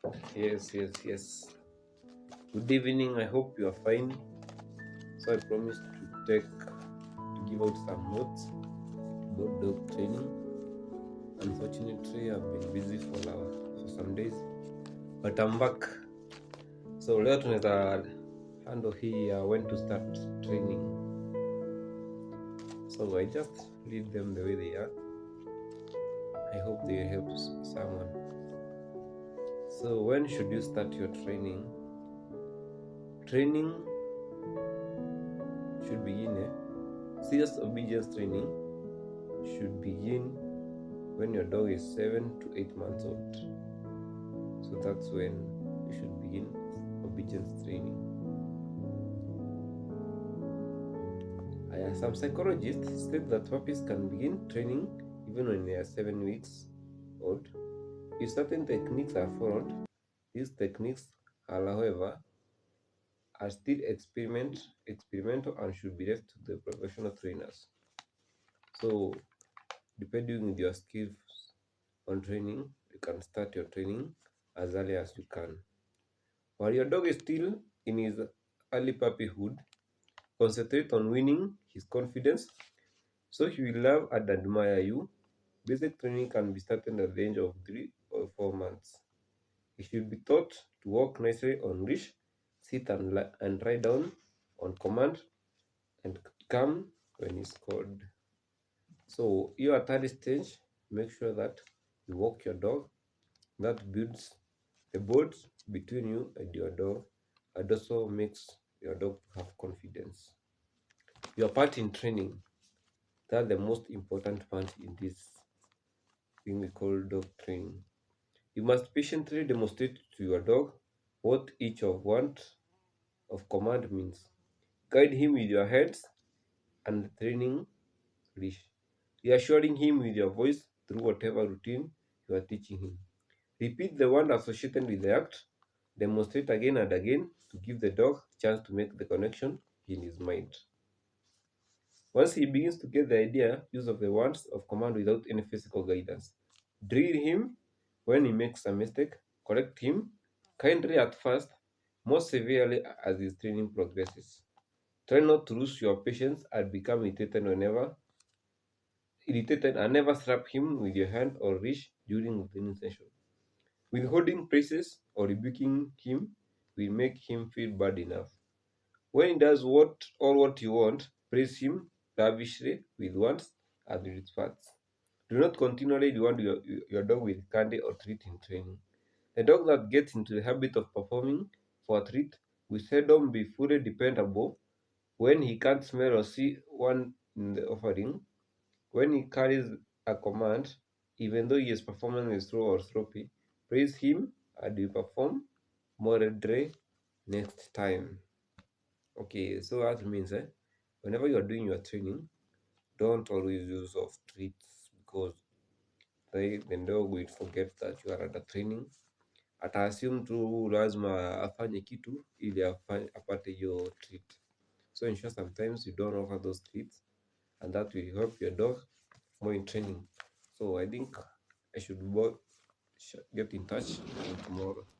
Yes. Good evening. I hope you are fine. So I promised to give out some notes about dog training. Unfortunately, I've been busy for some days, but I'm back. So leo tunaweza handle hii when to start training. So I just leave them the way they are. I hope they help someone. So when should you start your training? Training should begin. Serious obedience training should begin when your dog is 7 to 8 months old. So that's when you should begin obedience training. Some psychologists state that puppies can begin training even when they are 7 weeks old. If certain techniques are followed, these techniques are, however, are still experimental and should be left to the professional trainers. So, depending on your skills on training, you can start your training as early as you can. While your dog is still in his early puppyhood, concentrate on winning his confidence so he will love and admire you. Basic training can be started at the age of 3 or 4 months. He should be taught to walk nicely on leash, sit and lie down on command, and come when he's called. So, you at early stage, make sure that you walk your dog. That builds a bond between you and your dog, and also makes your dog have confidence. Your part in training, that's the most important part in this thing we call dog training. You must patiently demonstrate to your dog what each of want of command means. Guide him with your hands and training leash, reassuring him with your voice through whatever routine you are teaching him. Repeat the one associated with the act. Demonstrate again and again to give the dog a chance to make the connection in his mind. Once he begins to get the idea, use of the words of command without any physical guidance. Drill him when he makes a mistake. Correct him kindly at first, more severely as his training progresses. Try not to lose your patience and become irritated and never slap him with your hand or leash during the training session. Withholding praises or rebuking him will make him feel bad enough. When he does what you want, praise him lavishly with words and with facts. Do not continually reward your dog with candy or treat in training. A dog that gets into the habit of performing for a treat will seldom be fully dependable when he can't smell or see one in the offering. When he carries a command, even though his performance is slow or sloppy, praise him and he perform more readily next time. Okay, so that means whenever you are doing your training, don't always use of treats because the dog will forget that you are under training. Ata assume tu lazima afanye kitu ili apate hiyo treat. So ensure sometimes you don't offer those treats and that will help your dog more in training. So I think I should get in touch tomorrow.